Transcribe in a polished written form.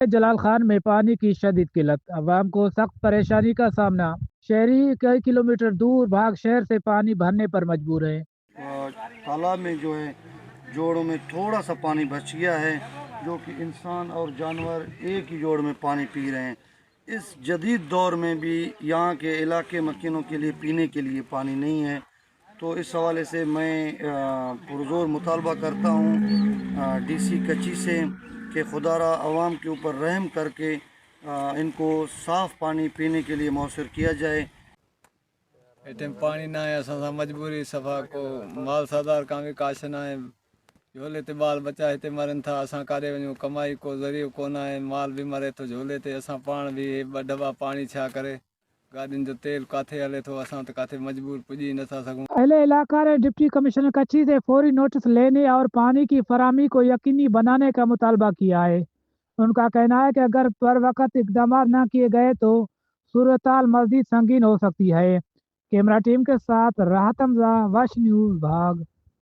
जलाल खान में पानी की शदीद किल्लत, अवाम को सख्त परेशानी का सामना। शहरी कई किलोमीटर दूर भाग शहर से पानी भरने पर मजबूर हैं। तालाब में जो है जोड़ों में थोड़ा सा पानी बच गया है, जो कि इंसान और जानवर एक ही जोड़ में पानी पी रहे हैं। इस जदीद दौर में भी यहाँ के इलाके मकीनों के लिए पीने के लिए पानी नहीं है। तो इस हवाले से मैं पुरजोर मुतालबा करता हूँ डीसी कच्ची से कि खुदारा अवाम के ऊपर रहम करके इनको साफ़ पानी पीने के लिए मौसर किया जाए। टाइम पानी ना है, असां मजबूरी सफ़ा को माल सादार का भी काश ना है। झोले ते बाल बच्चा हिते मरनि था, असां काॾे वञूं, कमाई को ज़रियो कोन आहे, माल भी मरे थो झोले ते। असां पाण भी ॿ दॿा पानी छा करे, गाॾियुनि जो तेल काथे हले थो, असां त काथे मजबूर पुॼी नथा सघूं। अहले इलाका ने डिप्टी कमिश्नर कच्ची से फौरी नोटिस लेने और पानी की फराहमी को यकीनी बनाने का मुतालबा किया है। उनका कहना है कि अगर पर वक्त इकदाम न किए गए तो सूरताल मज़ीद संगीन हो सकती है। कैमरा टीम के साथ राहत हमजा, वश न्यूज़ भाग।